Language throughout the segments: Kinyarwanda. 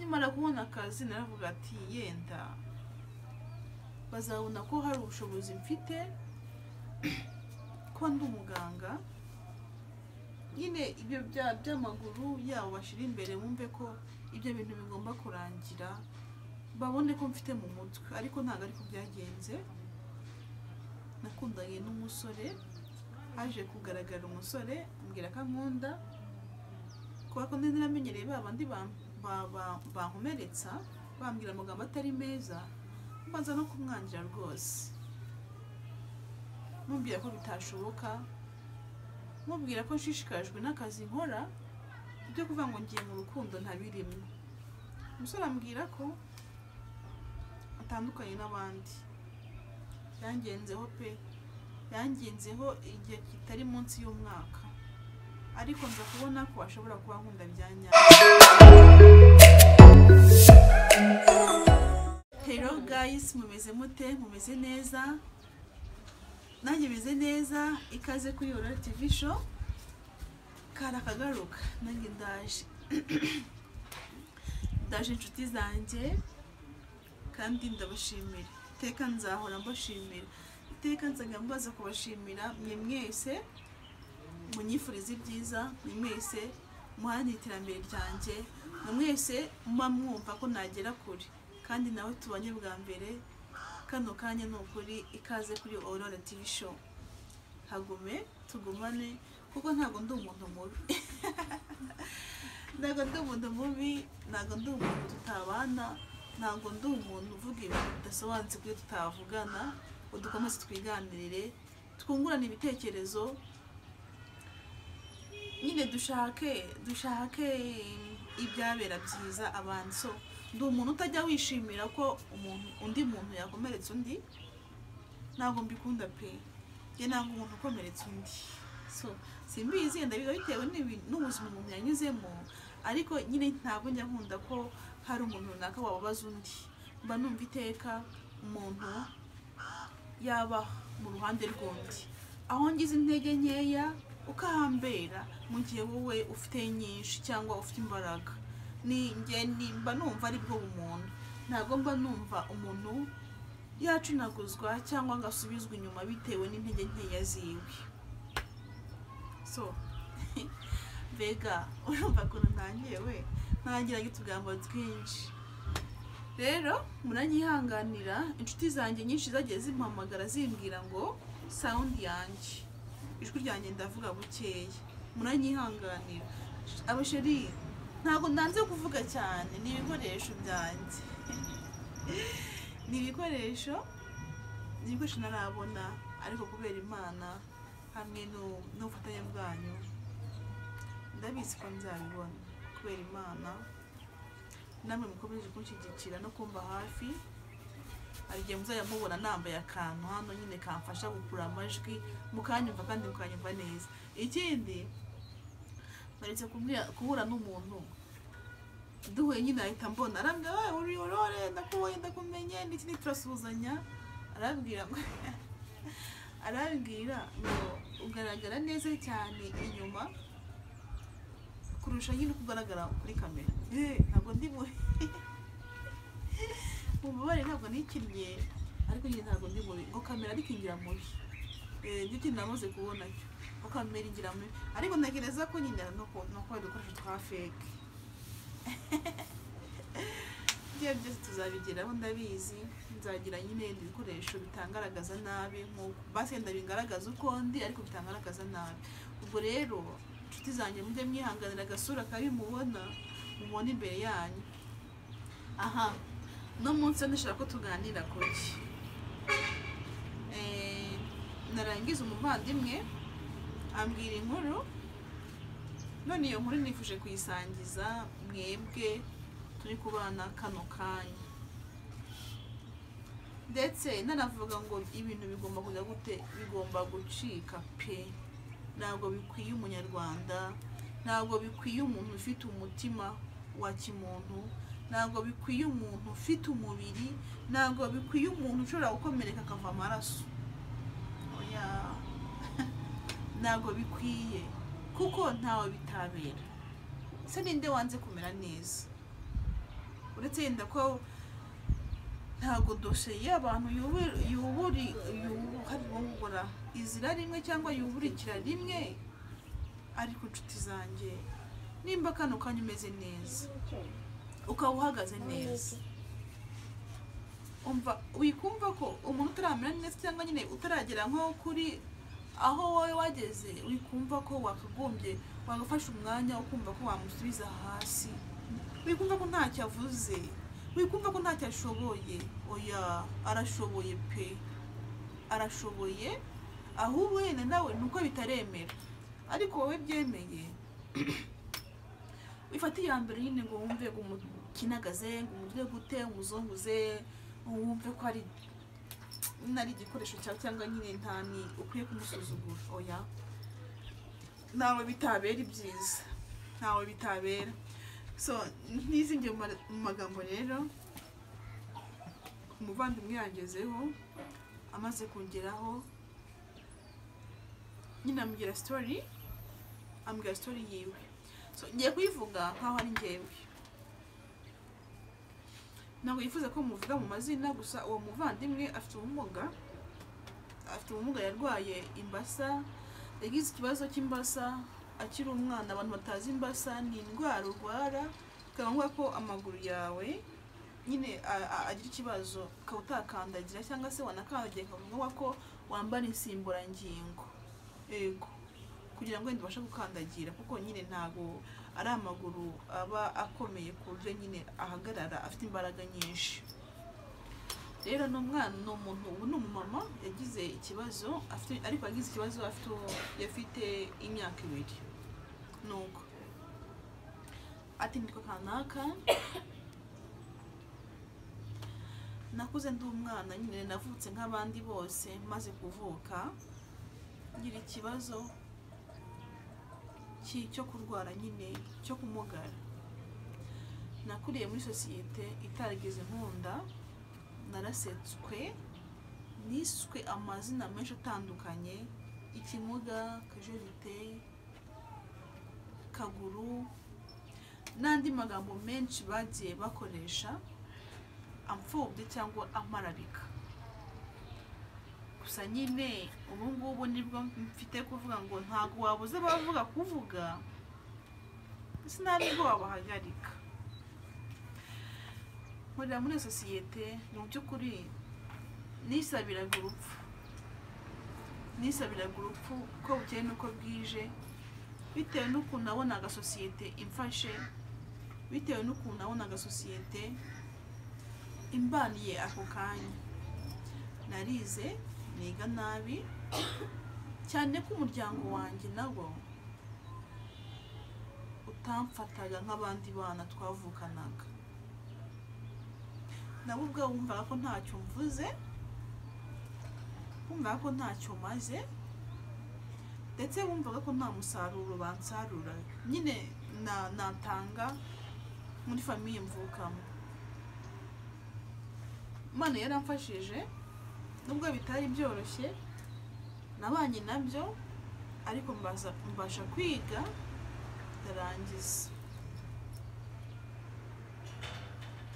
nkimara kubona akazi naravuga ati yenda bazabona ko hari ubushobozi mfite ko ndi umuganga nyine ibyo by'amaguru yawo bashira imbere bumve ko ibyo bintu bigomba kurangira babone ko mfite mu mutwe ariko ntago ariko byagenze nakundanye n'umusore haje kugaragara umusore ambwira ko ankunda kuko ko ndi namenyereye babandi bankomeretsa bambwira amagambo atari meza mbanza no kumwangira rwose mubwira ko bitashoboka mubwira ko nshishikajwe n'akazi nkora ibyo kuvuga ngo ngiye mu rukundo ntabirimo umusore ambwira ko atandukanye n'abandi yangenzeho igihe kitari munsi y'umwaka ariko nza kubona ko ashobora kuba nkunda byanya. Hello guys, mumeze mute? Mumeze neza? Nanjye meze neza, ikaze kuri Aurore TV show. Karakagaruka nanjye ndaje inshuti zanjye kandi ndabashimira. Iteka nzahora mbashimira. Iteka nzaga mbaza kubashimira mwe mwese munyifuriza ibyiza, mwe mwese muhana iterambere ryanjye, mwe mwese mwumva ko nagera kure kandi nawe tubanye bwa mbere kano kanya n'ukuri ikaze kuri Aurore TV show. Hagume tugumane kuko ntago ndi umuntu mubi. Ntago ndi umuntu mubi, ntago ndi umuntu tutabana, ntago ndi umuntu uvuga ibintu bidasobanutse kuri tutavugana, udukomeze twiganirire, twungurana ibitekerezo, nyine dushake ibyabera byiza abantu. So ndi umuntu utajya wishimira ko undi muntu yakomeretsa undi, ntago mbikunda pe. Ye ntago umuntu ukomeretsa undi. So simbizi ndabiga bitewe n'ubuzima umuntu yanyuzemo, ariko nyine ntago njya nkunda ko hari umuntu runaka wababaza undi. Mba numva iteka umuntu yaba mu ruhande rw'undi, aho ngize intege nkeya ukahambera mu gihe wowe ufite nyinshi cyangwa ufite imbaraga. Mba numva ari bwo umuntu, ntago mba numva umuntu yacunaguzwa cyangwa ngasubizwa inyuma bitewe n'intege nkeya ziwe. So bega urumva ko ntangira gitugambo twinshi. Rero muranyihanganira, inshuti zanjye nyinshi zagiye zimpamagara zimbwira ngo sound yanjye, ijwi ryanjye ndavuga bukeya, muranyihanganira. Abasheri ntago ndanze kuvuga cyane, ni ibikoresho byanjye. Ni ibikoresho narabona, ariko kubera Imana hamwe n'ubufatanye bwanyu ndabizi ko nzabibona. Kubera Imana namwe mukomeje kunshyigikira no kumva hafi, hari igihe muzajya mubona nambaye akantu hano nyine kamfasha gukura amajwi mukanyumva kandi mukanyumva neza. Ikindi naretse kubura n'umuntu duhuye nyine ahita mbona arambwira uri Aurore ndakubonye ndakumenye n'ikindi turasuzanya, arambwira ngo ugaragara neza cyane inyuma kurusha nyine kugaragara kuri kamera. Ntabwo ndi mubare, ntabwo nikinnye, ariko nyine ntabwo ndi mubi ngo kamera ariko ingira mubi. Ndetse namaze kubona cyo ko kamera ingira mubi, ariko ntekereza ko nyine no kwa dukoresha twa fake. Byo byose tuzabigeraho ndabizi, nzagira nyine ibikoresho bitangaragaza nabi nko base ndabigaragaza uko ndi ariko bitangaragaza nabi. Ubwo rero inshuti zanjye mujye mwihanganira agasura kabi mubona imbere yanyu. Aha no munsi ndashaka ko tuganira kuki narangiza umuvandimwe ambwira inkuru, none iyo nkuru nifuje kuyisangiza mwebwe turi kubana kano kanya. Ndetse nanavuga ngo ibintu bigomba kujya gute, bigomba gucika pe. Ntabwo bikwiye umunyarwanda, ntabwo bikwiye umuntu ufite umutima wa kimuntu, ntabwo bikwiye umuntu ufite umubiri, ntabwo bikwiye umuntu ushobora gukomereka akava amaraso. Oya ntabwo bikwiye kuko ntawe bitabera. Se ninde wanze kumera neza? uretse yenda ko ntago dosiye y'abantu yubura izira rimwe cyangwa yuburikira rimwe, ariko inshuti zanjye nimba kano kanya umeze neza ukaba uhagaze neza, umva wikumva ko umuntu utaramera neza cyangwa nyine utaragera nko kuri aho wowe wageze, wikumva ko wakagombye wagafasha umwanya ukumva ko wamusubiza hasi, wikumva ko ntacyo avuze, wikumva ko ntacyo ashoboye. Oya, arashoboye pe, arashoboye, ahubwo wenda nawe nuko bitaremera, ariko wowe byemeye wifata iya mbere nyine ngo wumve ngo umukinagaze, ngo umutwe gute, umuzunguze, wumve ko ari igikoresho cyawe cyangwa nyine ntani ukwiye kumusuzugura. Oya, nawe bitabera ibyiza, nawe bitabera. So ntizinge mu magambo rero, umuvandimwe yangezeho, amaze kongeraho nyine ambwira story yiwe. So ngiye kuyivuga nkaho ari njyewe, ntabwo yifuza ko muvuga mu mazina. Gusa uwo muvandimwe afite ubumuga, yarwaye imbasa, yagize ikibazo cy'imbasa akiri umwana. Abantu batazi imbasa ni indwara urwara bikaba ngombwa ko amaguru yawe nyine agira ikibazo ukaba utakandagira, cyangwa se wanakandagiye bikaba ngombwa ko wambara insimburangingo, yego, kugira ngo wenda ubashe gukandagira, kuko nyine ntago ari amaguru aba akomeye ku buryo nyine ahagarara afite imbaraga nyinshi. Rero n'umwana ni umuntu, ubu ni umumama yagize ikibazo, ariko yagize ikibazo yafite imyaka 2. Nuko ati niko kanaka, nakuze ndi umwana nyine, navutse nk'abandi bose, maze kuvuka ngira ikibazo cyo kurwara nyine, cyo kumugara. Nakuriye muri sosiyete itarigeze nkunda, narasetswe, niswe amazina menshi atandukanye, ikimuga, kajorite, kaguru, n'andi magambo menshi bagiye bakoresha amfubye cyangwa amarabika. Gusa nyine ubu ngubu nibwo mfite kuvuga ngo ntago wabuze bavuga kuvuga, sinabwo wabahagarika. Nkorera muri sosiyete, mu by'ukuri nisabiraga urupfu uko bukeye n'uko bwije, bitewe n'ukuntu nabonaga sosiyete imfashe, bitewe n'ukuntu nabonaga sosiyete imbaniye ako kanya. Narize niga nabi cyane ko umuryango wanjye nabo utamfataga nk'abandi bana twavukanaga. Nabo ubwabo bumvaga ko ntacyo mvuze, bumvaga ko ntacyo maze, ndetse bumvaga ko nta musaruro bansarura nyine natanga muri famiye mvukamo. Imana yaramfashije, nubwo bitari byoroshye, nabanye nabyo, ariko mbasha kwiga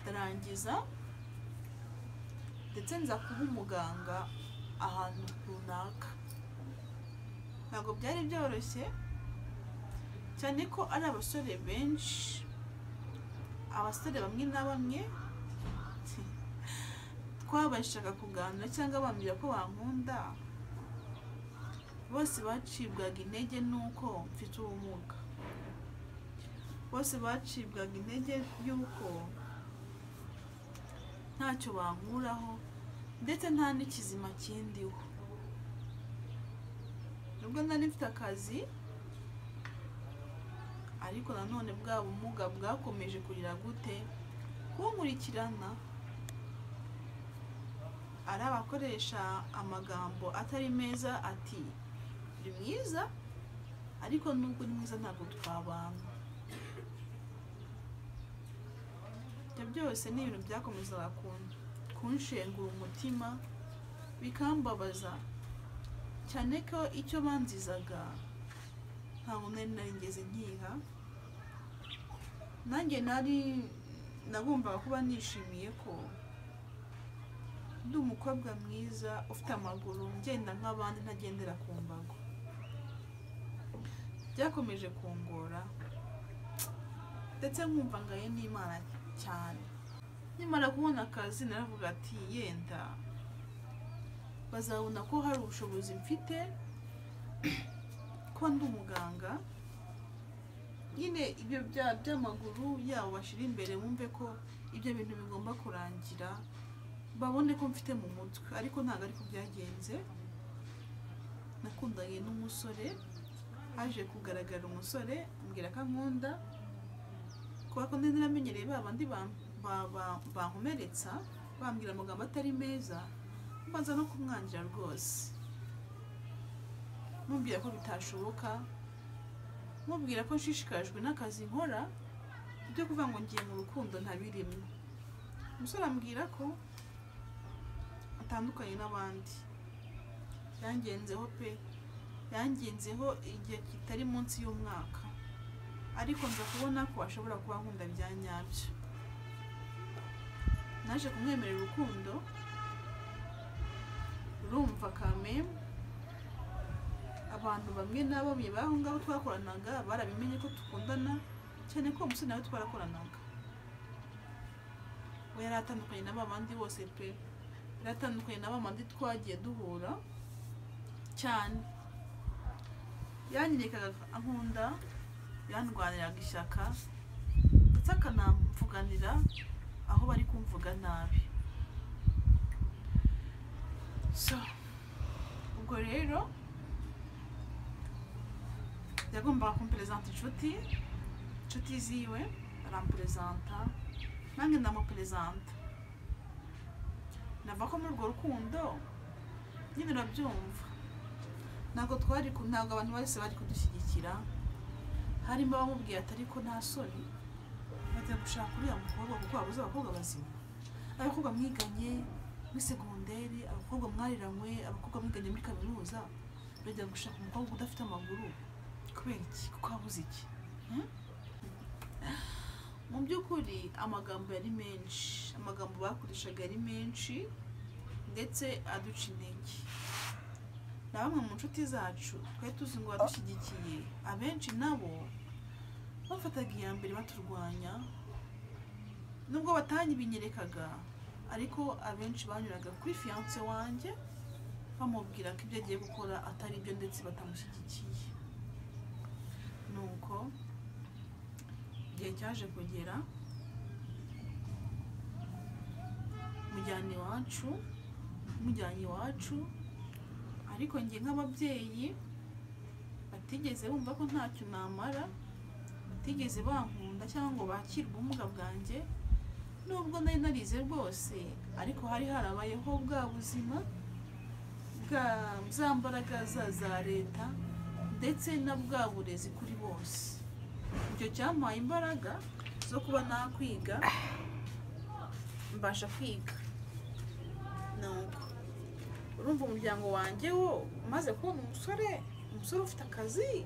ndarangiza ndetse nza kuba umuganga ahantu runaka. Ntabwo byari byoroshye, cyane ko ari abasore benshi, abasore bamwe na bamwe twabashaga kuganira cyangwa bambwira ko bankunda, bose bacibwaga intege nuko mfite ubumuga, bose bacibwaga intege yuko ntacyo bankuraho, ndetse nta n'ikizima kindiho. Nubwo nari mfite akazi, ariko nanone bwa bumuga bwakomeje kugira gute kunkurikirana. Ari abakoresha amagambo atari meza, ati uri mwiza, ariko nubwo uri mwiza ntabwo twabana. Ibyo byose ni ibintu byakomezaga kunshengura umutima, bikambabaza cyane ko icyo banzizaga ntabwo nari narigeze nkiha. Nanjye nagombaga kuba nishimiye ko ndi umukobwa mwiza ufite amaguru ngenda nk'abandi ntagendera ku mbago. Byakomeje kungora ndetse nkumva ngaye n'Imana cyane. Nyamara kubona akazi naravuga ati yenda bazabona ko hari ubushobozi mfite ko ndi umuganga, nyine ibyo by'amaguru yabo bashira imbere bumve ko ibyo bintu bigomba kurangira, babone ko mfite mu mutwe. Ariko ntabwo ariko byagenze. Nakundanye n'umusore, haje kugaragara umusore ambwira ko ankunda, kuba ko ndi naramenyereye babandi bankomeretsa bambwira amagambo atari meza, mbanza no kumwangira rwose, mubwira ko bitashoboka, mubwira ko nshishikajwe n'akazi nkora, ibyo kuvuga ngo ngiye mu rukundo ntabirimo. Umusore ambwira ko atandukanye n'abandi, yangenzeho pe, yangenzeho igihe kitari munsi y'umwaka, ariko nza kubona ko ashobora kuba nkunda bya nyabyo. Naje kumwemerera urukundo, urumva kame abantu bamwe na bamwe baho ngaho twakoranaga barabimenye ko tukundana cyane, ko umusore nawe twarakoranaga. We yari atandukanye n'abandi bose pe, yari atandukanye n'abandi twagiye duhura cyane. Yanyerekaga ankunda, yandwaniraga ishyaka ndetse akanamvuganira aho bari kumvuga nabi. So ubwo rero yagombaga kumperezanta inshuti ziwe, aramperezanta nange ndamuperezanta. Nava ko muri urwo rukundo nyine urabyumva, ntabwo abantu bose bari kudushyigikira. Harimo abamubwiye ati ariko nta soni bajya gushaka uriya mukobwa kuko wabuze abakobwa bazima, abakobwa mwiganye muri segonderi, abakobwa mwariranywe, abakobwa mwiganye muri kaminuza, bajya gushaka umukobwa udafite amaguru kubera iki? Kuko wabuze iki? Mu by'ukuri amagambo yari menshi, amagambo bakoreshaga yari menshi ndetse aduca intege. Na bamwe mu nshuti zacu twari tuzi ngo badushyigikiye, abenshi nabo bafataga iya mbere baturwanya, nubwo batanyibinyerekaga, ariko abenshi banyuraga kuri fiance wanjye bamubwira ko ibyo agiye gukora atari byo ndetse batamushyigikiye. Nuko igihe cyaje kugera, mujyanye iwacu, ariko njye nk'ababyeyi batigeze bumva ko ntacyo namara, batigeze bankunda cyangwa ngo bakire ubumuga bwanjye, nubwo nari narize rwose, ariko hari harabayeho bwa buzima za mbaraga za leta ndetse na bwa burezi kuri bose. Icyo cyampaye imbaraga zo kuba nakwiga, mbasha kwiga. Nuko urumva umuryango wanjye wo umaze kubona umusore ufite akazi,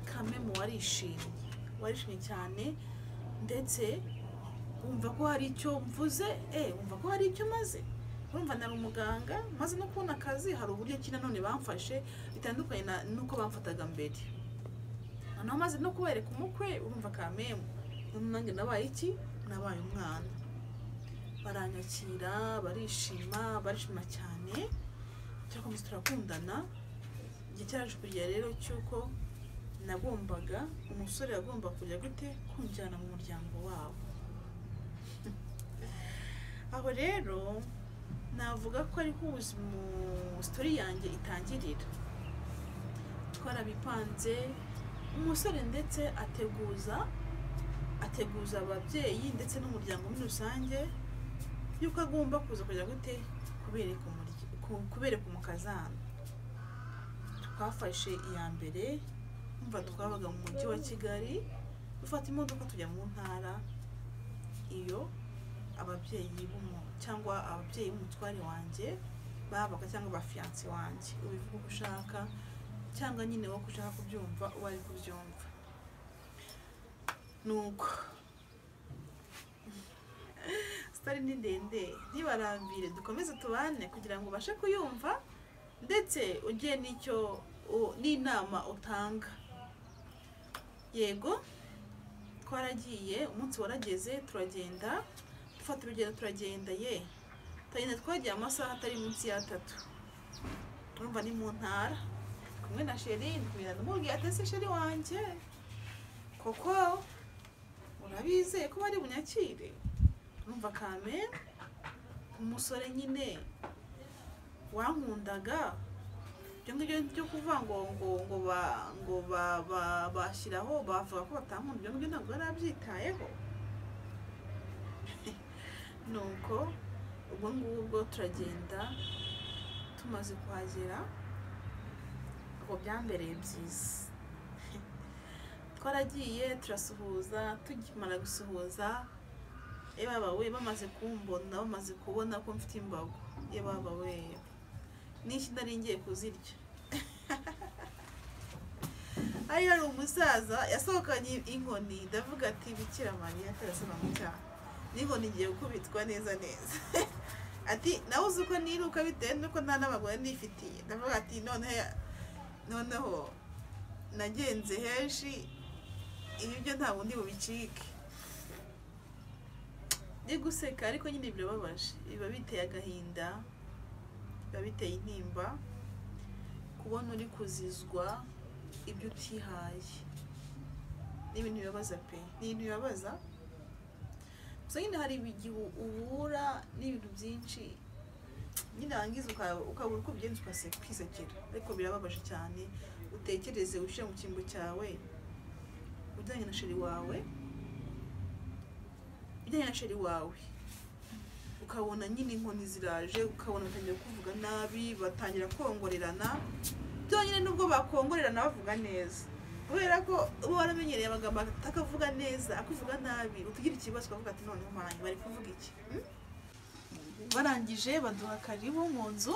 kamemu warishimye cyane, ndetse wumva ko hari icyo mvuze, wumva ko hari icyo maze. Urumva nari umuganga, maze no kubona akazi, hari uburyo ki nanone bamfashe bitandukanye nuko bamfataga mbere. Noneho maze no kubereka umukwe, urumva kamemu nanjye nabaye iki? Nabaye umwana. Baranyakira, barishima cyane, turakomeza turakundana. Igihe cyaje kugera rero cy'uko umusore yagomba kujya gute kunjyana mu muryango wabo. Aho rero navuga ko ariko story yanjye itangirira. Twarabipanze, umusore ndetse ateguza ababyeyi ndetse n'umuryango muri rusange yuko agomba kuza kujya gute kubereka umukazana. Twafashe iya mbere, umva twabaga mu mujyi wa Kigali, dufata imodoka tujya mu ntara. Iyo ababyeyi cyangwa ababyeyi b'umutware wanjye babaga, cyangwa ba fiance wanjye, ubivuga uko ushaka cyangwa nyine wowe ushaka kubyumva uwo ari kubyumva. Nuko ari ni ndende ntibarambire dukomeze tubane kugira ngo ubashe kuyumva ndetse ugiye n'icyo n'inama utanga. Yego twaragiye umunsi warageze turagenda dufata urugendo turagenda tugenda twagiye amasaha atari munsi ya 3 urumva ni mu ntara kumwe na Sheri ndamubwiye ati se Sheri wanje koko urabizeye ko bari bunyakire urumva kame umusore nyine wankundaga byo kuvuga ngo bashyiraho bavuga ko batankunda ibyo ntabwo yarabyitayeho. Nuko ubwo ngubwo turagenda tumaze kuhagera ngo byambereye byiza twaragiye turasuhuza tugimara gusuhuza baba we bamaze kumbona bamaze kubona ko mfite imbago baba we n'iki nari ngiye kuzirya ari hari umusaza yasohokanye inkoni ndavuga ati Bikira Mariya tarasaba mu cyaha n'inkoni ngiye gukubitwa neza neza ati nawe uzi uko niruka bitewe nuko nta n'abagore nifitiye ndavuga ati noneho nagenze henshi ibyo nta bundi bubicike ndi guseka ariko nyine birababaje biba biteye agahinda biba biteye intimba kubona uri kuzizwa ibyo utihaye n'ibintu bibabaza pe n'ibintu bibabaza gusa nyine hari igihe uhura n'ibintu byinshi nyine wangiza ukabura uko ubigenza ukisekera ariko birababaje cyane. Utekereze ushyire mu cyimbo cyawe ujyanye na Sheri wawe ukabona nyine inkoni ziraje ukabona batangira kuvuga nabi batangira kongorerana byonyine nubwo bakongorerana bavuga neza kubera ko uba waramenyereye amagambo atakavuga neza akuvuga nabi utugira ikibazo ukavuga ati none mpanye bari kuvuga iki. Barangije baduha karibu mu nzu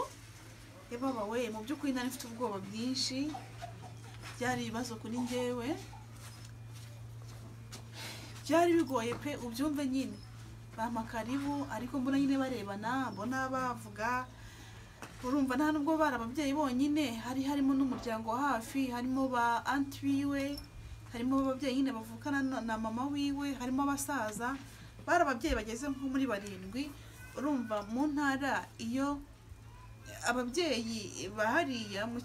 baba we mu by'ukuri nari mfite ubwoba bwinshi byari ibibazo kuri njyewe byari bigoye pe ubyumve nyine bampa karibu ariko mbona nyine barebana mbona bavuga urumva nta nubwo bari ababyeyi bonyine harimo n'umuryango wa hafi harimo ba anti wiwe harimo ababyeyi nyine bavukana na mama wiwe harimo abasaza bari ababyeyi bageze nko muri 7 urumva mu ntara iyo ababyeyi bahariya mu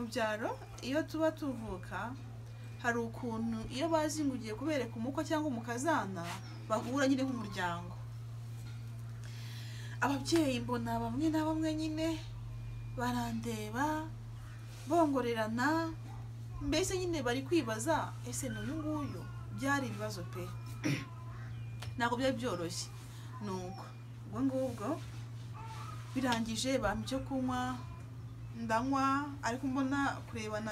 byaro iyo tuba tuvuka hari ukuntu iyo bazingugiye kubereka umukwe cyangwa umukazana bahura nyine nk'umuryango. Ababyeyi mbona bamwe na bamwe nyine barandeba bongorerana mbese nyine bari kwibaza ese n'uyu nguyu byari ibibazo pe ntabwo byari byoroshye. Nuko ubwo ngubwo birangije bampa icyo kunywa ndanywa ariko mbona kurebana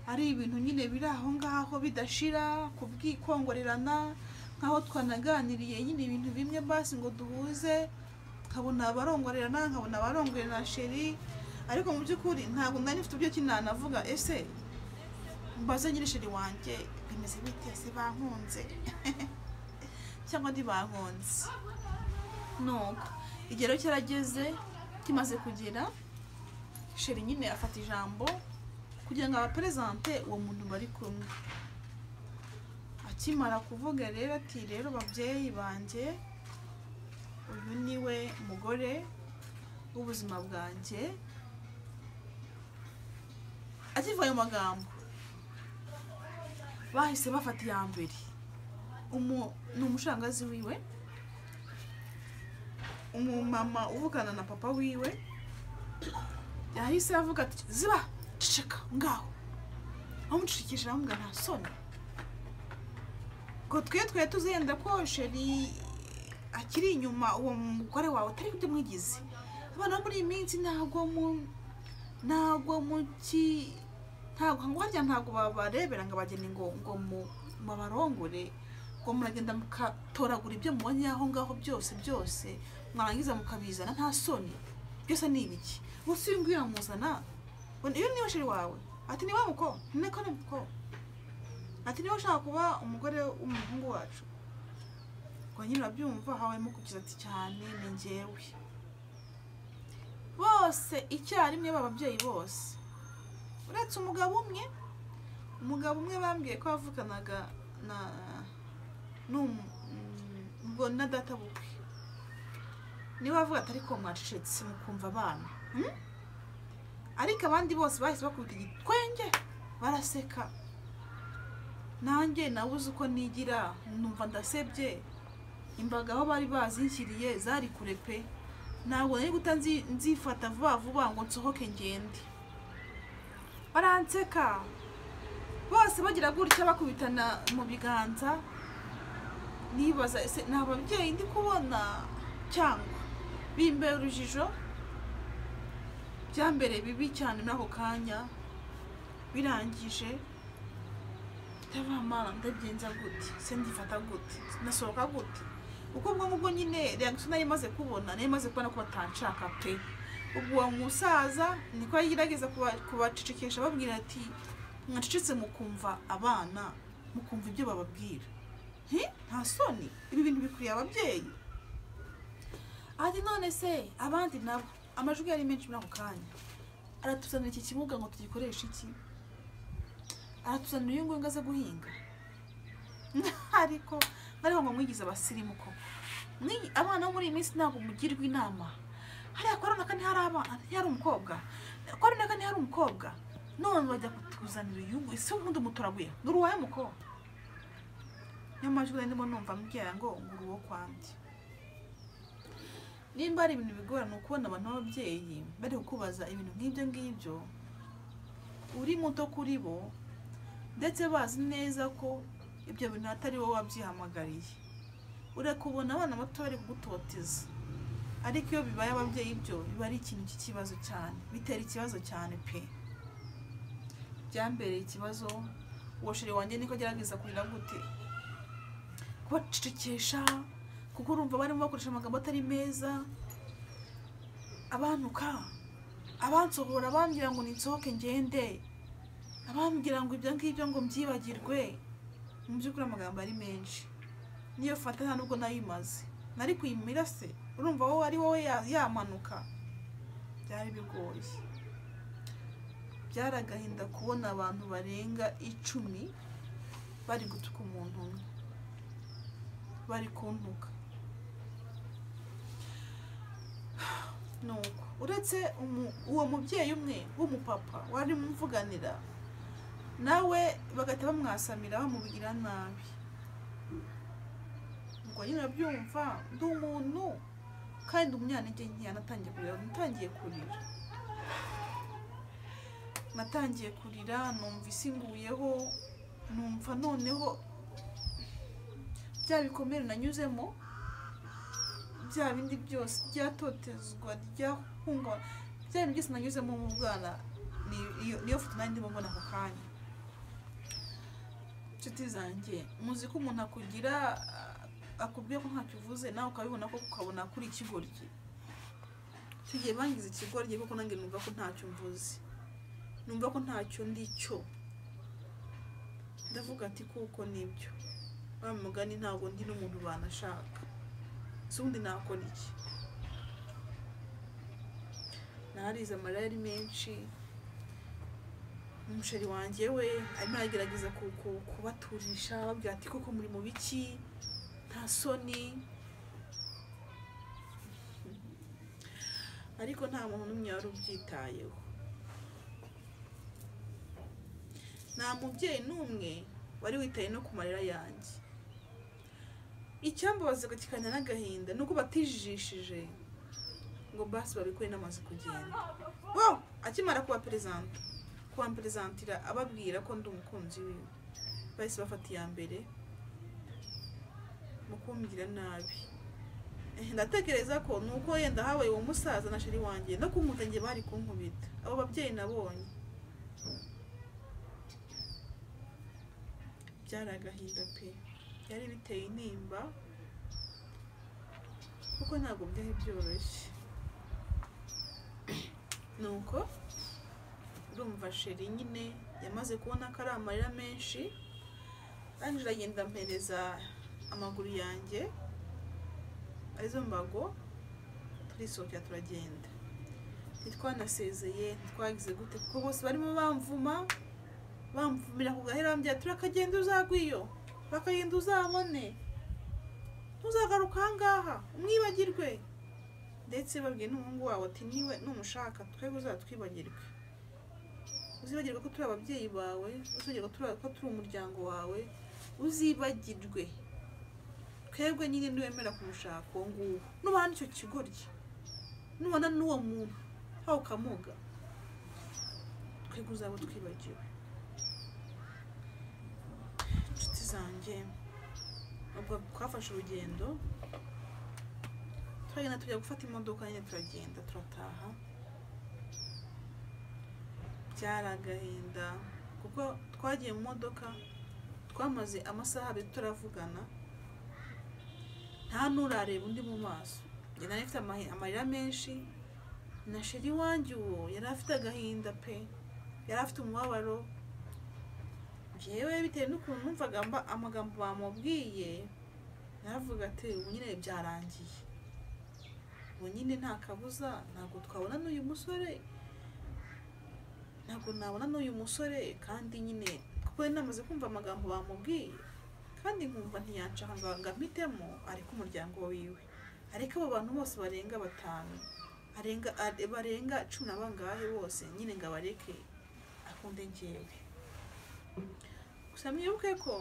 ari ibintu nyine biri aho ngaho bidashira kubwikongorerana nkaho twanaganiriye nyine ibintu bimwe basi ngo duhuze nkabona abarongorerana nkabona abarongorerana Sheri ariko mu by'ukuri ntabwo nari mfite ibyo kinanavuga ese mbaze nyine Sheri wanjye bimeze bite se bankunze cyangwa ntibankunze. Nuko igero cyarageze kimaze kugera Sheri nyine afata ijambo kugira ngo abapresente uwo muntu bari kumwe. Akimara kuvuga rero ati rero babyeyi banjye uyu niwe mugore w'ubuzima bwanjye. Akiva ayo magambo bahise bafata iya mbere ni umushangazi wiwe umumama uvukana na papa wiwe yahise avuga ati ziba ceceka ngaho amucikije aramubwira nta soni ko twe tuzenda ko Sheri akiri inyuma uwo mugore wawe utari kujya mwigize abana muri iyi minsi ntabwo babarebera ngo bagene ngo mabarongore ngo muragenda mukatoragura ibyo mubonye aho ngaho byose mwarangiza mukabizana nta soni byose ni ibiki gusa uyu nguyu amuzana iyo niwe Sheri wawe ati ni wa muko niko ni muko ati niwe ushaka kuba umugore w'umuhungu wacu ubwo nyine urabyumva hawemo kugira ati cyane ni njyewe bose icyarimwe b'ababyeyi bose uretse umugabo umwe bambwiye ko bavuganaga ubwo na data bukwe niba bavuga ati ariko mwacecetse mukumva abana ariko abandi bose bahise bakubita igitwenge baraseka nanjye nabuze uko nigira numva ndasebye imbaga aho bari bazinshyiriye zari kure pe ntabwo nari guta nzifata vuba ngo nsohoke ngende baranseka bose bagira gutya bakubitana mu biganza nibaza ese ni ababyeyi ndi kubona cyangwa bimbera urujijo byambere bibi cyane muri ako kanya birangije ndabamara ndagenza gute se ndifata gute nasohoka gute uko ubwo nyine reaction nayo imaze kubona ko batanshaka pe ubwo uwo musaza niko yigerageza kubacicikisha babwira ati mwacicitse mukumva abana mukumva ibyo bababwira nta soni ibi bintu bikuriye ababyeyi ati none se abandi nabo amajwi yari menshi muri ako kanya aratuzanira iki kibuga ngo tugikoreshe iki aratuzanira iyo ngo aze guhinga ariko ngo mwigize abasirimu ko abana bo muri iyi minsi ntabwo mugirwa inama hariya korona kandi hari umukobwa none bajya kutuzanira iyungu ese ubundi umuturaguye n'uruwaye mukobwa niyo majwi ndimo numva mbwira ngo uruwo kwandi nimba ari ibintu bigorana ukubona abantu b'ababyeyi bari kukubaza ibintu nk'ibyo ngibyo uri muto kuri bo ndetse bazi neza ko ibyo bintu atari wowe wabyihamagariye urakubona abana bato bari kugutoteza ariko iyo bibaye ababyeyi byo biba ari ikintu cy'ikibazo cyane bitera ikibazo cyane pe byambereye ikibazo uwashire wanjye niko gerageza kurira gute kubacicikisha kuko urumva barimo bakoresha amagambo atari meza abantuka abansohora bambwira ngo nitsohoke ngende abambwira ngo ibyo ngibyo ngo mbyibagirwe mu by'ukuri amagambo ari menshi niyo fata nta nubwo nayimaze nari kuyimira se urumva wowe ari wowe yamanuka byari bigoye byaragahinda kubona abantu barenga 10 bari gutuka umuntu umwe bari kuntuka nuko uretse uwo mubyeyi umwe w'umupapa wari mvuganira nawe bagahita bamwasamira bamubigira nabi ngo nyine byumva ndi umuntu kandi umunyantege nke natangiye kurira numva isinguyeho numva noneho bya bikomere nanyuzemo bya bindi byose byatotezwa ryahunga bya bindi byose nanyuzemo mu bwana niyo foto nari ndimo mbona ako kanya nshuti zanjye muzi ko umuntu akugira akubwiye ko ntacyo uvuze nawe ukabibona ko ukabona kuri ikigoryi tugiye bangize ikigoryi kuko nange numva ko ntacyo mvuze numva ko ntacyo ndicyo ndavuga ati kuko nibyo bamugani ntabwo ndi n'umuntu banashaka sundi nakora iki narize amarira ari menshi umusheri wanjye we arimo aragerageza kubaturisha babwira ati kuko muri mu biki nta soni ariko nta muntu n'umwe wari ubyitayeho nta mubyeyi n'umwe wari witaye no ku marira yanjye icyambabazaga kikanya n'agahinda nuko batijijishije ngo basi babikore namaze kugenda akimara kubaperezantira ababwira ko ndi umukunzi wiwe bahise bafata iya mbere mu kumbwira nabi ndatekereza ko nuko yenda habaye uwo musaza na sheri wanjye no kumuta nge bari kunkubita abo babyeyi nabonye byaragahinda pe byari biteye intimba kuko ntabwo byari byoroshye nuko urumva sheri nyine yamaze kubona ko ari amarira menshi arangije agenda ampereza amaguru yanjye arizo mbago turisohokera turagenda, ntitwanasezeye ntitwagize gute kuko bose barimo bamvumira ku gahera bambwira turakagenda uzagwiyo bakagenda uzabone ntuzagaruka ahangaha umwibagirwe, ndetse babwiye n'umuhungu wawe ati niwe numushaka twebwe uzatwibagirwe, uzibagirwe ko turi ababyeyi bawe, uzibagirwe ko turi umuryango wawe, uzibagirwe twebwe nyine niwemera kumushaka uwo nguwo, nubana icyo kigoryi nubona n'uwo muntu aho ukamuga twebwe uzaba twibagiwe. Inshuti zanjye ubwo twafashe urugendo turagenda tujya gufata imodoka nyine turagenda turataha, byaragahinda kuko twagiye mu modoka twamaze amasaha abiri turavugana nta nurareba undi mu maso, njye nari mfite amarira menshi na sheri wanjye uwo yari afite agahinda pe, yari afite umubabaro, jewe bitewe n'ukuntu numvaga amagambo bamubwiye naravuga ati ubu nyine byarangiye, ubu nyine nta kabuza ntabwo twabona n'uyu musore, ntabwo nabona n'uyu musore, kandi nyine kuko namaze kumva amagambo bamubwiye kandi nkumva ntiyanshaka ngo ampitemo, ariko umuryango wiwe, ariko abo bantu bose barenga 5 barenga 10 bangahe bose nyine ngo abareke akunde njyewe. Gusa mwibuke ko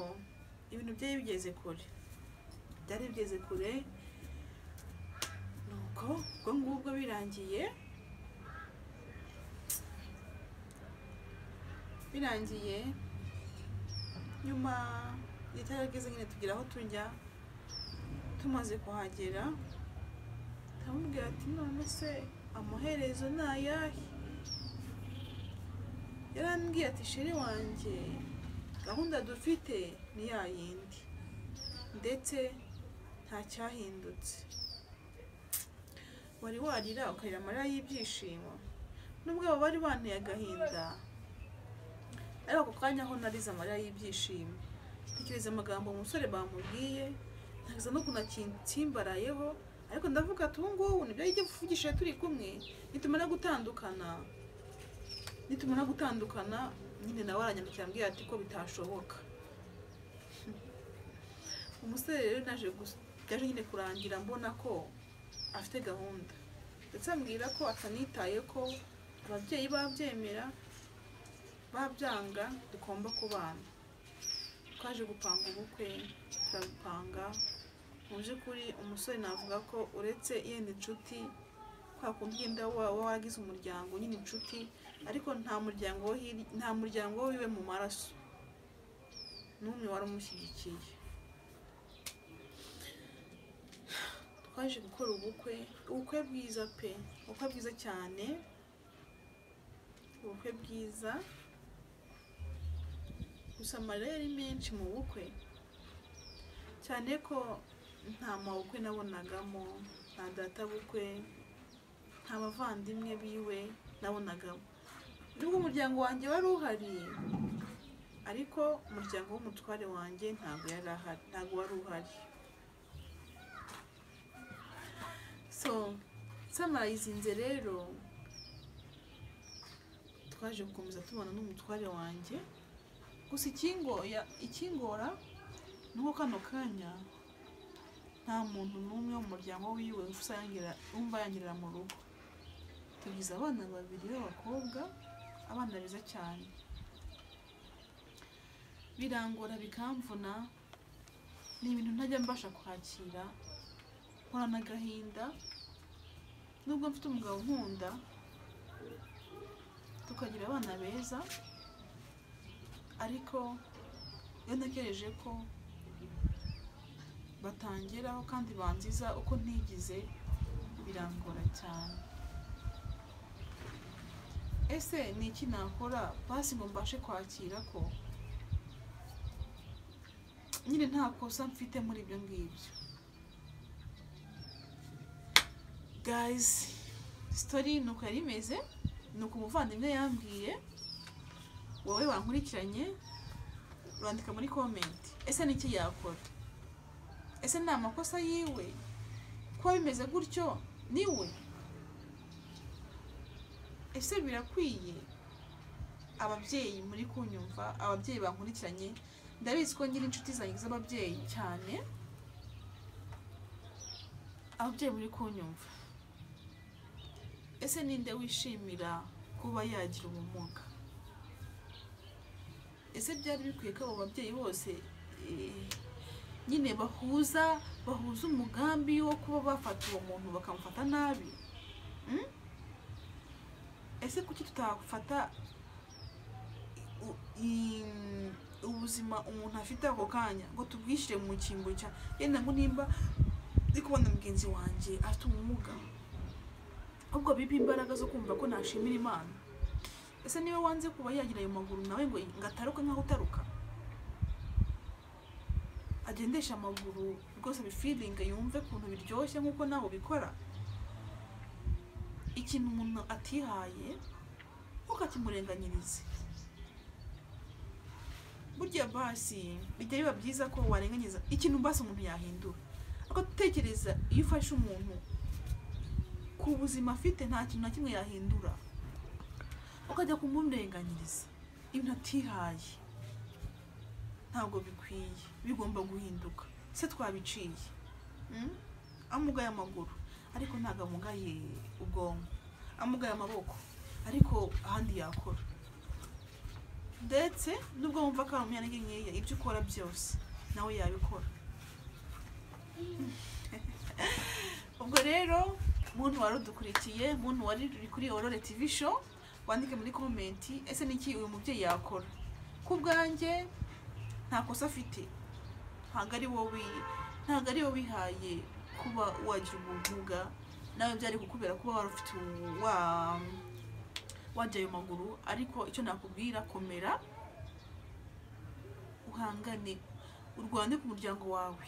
ibintu byari bigeze kure, nuko ubwo ngubwo birangiye nyuma itarageze nyine tugira aho tujya, tumaze kuhagera ndamubwira ati none se amaherezo ni ayahe, yarambwiye ati sheri wanjye gahunda dufite ni ya yindi ndetse nta cyahindutse, wari warira ukarira amarira y'ibyishimo nubwo abo bari banteye agahinda, ariko ako kanya aho narize amarira y'ibyishimo ntekereza amagambo umusore bamubwiye, ntagize no kunakimbarayeho, ariko ndavuga ati ubu ngubu nibyo yijya kuvugisha turi kumwe, nitumara gutandukana nyine nawe aranyandikira ambwira ati ko bitashoboka. Umusore rero yaje nyine kurangira mbona ko afite gahunda, ndetse ambwira ko atanitaye ko ababyeyi babyemera babyanga tugomba kubana. Twaje gupanga ubukwe turabupanga, mu by'ukuri umusore navuga ko uretse yenda inshuti kwa kundi ugenda wagize umuryango nyine inshuti, ariko nta muryango wiwe mu maraso n'umwe wari umushyigikiye. Twaje gukora ubukwe bwiza pe, ubukwe bwiza cyane, ubukwe bwiza, gusa amarira yari menshi mu bukwe cyane ko nta mabukwe nabonagamo, nta data bukwe, nta bavandimwe biwe nabonagamo, nubwo umuryango wanjye wari uhari, ariko umuryango w'umutware wanjye ntabwo wari uhari. So samarayizinze rero twaje gukomeza tubona n'umutware wanjye, gusa ikingora nuko kano kanya nta muntu n'umwe wo mu muryango wiwe wumva yangirira mu rugo. Tugize abana 2 b'abakobwa, abana beza cyane, birangora bikamvuna, ni ibintu ntajya mbasha kwakira, nkorana agahinda nubwo mfite umugabo nkunda, tukagira abana beza, ariko iyo ntekereje ko batangeraho kandi banziza uko ntigize, birangora cyane. Ese ni iki nakora basi ngo mbashe kwakira ko nyine nta kosa mfite muri ibyo ngibyo? Guys, story nuko yari imeze, nuko umuvandimwe yambwiye, wowe wankurikiranye urandika muri comment, ese ni iki yakora? Ese ni amakosa yiwe kuba bimeze gutyo niwe. Ese birakwiye? Ababyeyi muri kunyumva, ababyeyi bankurikiranye, ndabizi ko ngira inshuti zanjye z'ababyeyi cyane. Ababyeyi muri kunyumva, ese ninde wishimira kuba yagira ubumuga? Ese byari bikwiye ko abo babyeyi bose nyine bahuza umugambi wo kuba bafata uwo muntu bakamufata nabi? Ese kuki tutafata ubuzima umuntu afite ako kanya ngo tubwishyire mu cyimbo cya yenda ngo nimba ndi kubona mugenzi wanjye afite ubumuga, ahubwo biba imbaraga zo kumva ko nashimira Imana. Ese niwe wanze kuba yagira ayo maguru nawe ngo ngataruka nkaho utaruka, agendesha amaguru rwose bifilinga yumve ukuntu biryoshye nk'uko nawe ubikora? Ikintu umuntu atihaye ntukakimurenganyirize. Burya basi bijya biba byiza ko warenganyiza ikintu basi umuntu yahindura, akatekereza iyo ufashe umuntu ku buzima afite nta kintu na kimwe yahindura, ukajya kumurenganyiriza ibintu atihaye. Ntabwo bikwiye, bigomba guhinduka. Se twabiciye amugaye amaguru ariko ntago amugaye ubwonko, amugaye amaboko ariko ahandi yakora, ndetse nubwo wumva ko ari nkeya ibyo ukora byose nawe yabikora. Ubwo rero muntu wari udukurikiye, muntu wari kuri Aurore TV show, wandike muri comment ese niki uyu mubyeyi yakora. Ku bwanjye nta kosa afite, ntago ari wowe wihaye kuba wagira ubumuga, nawe byari kukubera kuba wari ufite wajya ayo maguru. Ariko icyo nakubwira, komera, uhangane, urwane ku muryango wawe,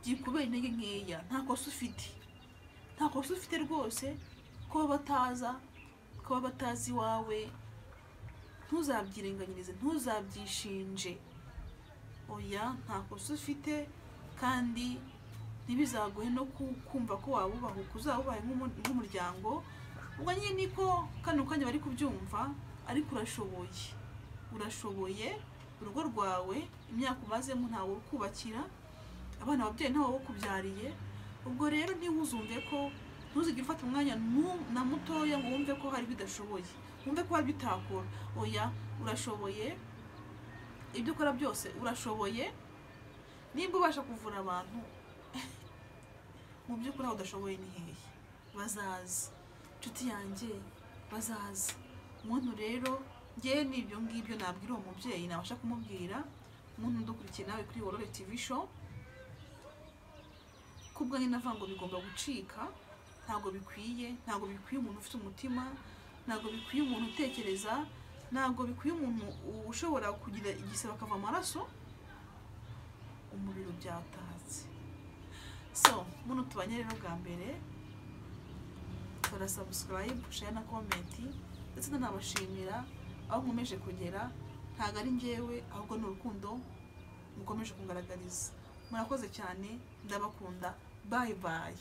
byikubera intege nkeya. Nta kosa ufite rwose kuba batazi iwawe. Ntuzabyirenganyirize, ntuzabyishinje. Oya, nta kosa ufite, kandi ntibizaguhe no kumva ko wabubahuka, uzabubahe nk'umuryango. Ubwo nyine niko kano kanya bari kubyumva, ariko urashoboye. Urugo rwawe imyaka umazemo ntawe ukubakira, abana ababyeyi ntawe kubyariye. Ubwo rero ntuzumve ko, ntuzigire ufata umwanya na mutoya ngo wumve ko hari bidashoboye, wumve ko hari bitakora. Oya, urashoboye, ibyo ukora byose urashoboye. Nimba ubasha kuvura abantu, mu by'ukuri aho udashoboye ni hehe? Bazaza, inshuti yanjye, bazaza. Umuntu rero njye n'ibyo ngibyo nabwira uwo mubyeyi, nabasha kumubwira. Umuntu udukurikiye nawe kuri Aurore TV show, kubwa nyine avuga ngo bigomba gucika. Ntago bikwiye umuntu ufite umutima, ntago bikwiye umuntu utekereza, ntago bikwiye umuntu ushobora kugira igisebe akava amaraso, umubiri byatatse. So muntu tubanye rero bwa mbere, kora subscribe, share na comment, ndetse nanabashimira aho nkomeje kugera. Ntago ari njyewe, ahubwo ni urukundo mukomeje kungaragariza. Murakoze cyane, ndabakunda. Bye bye.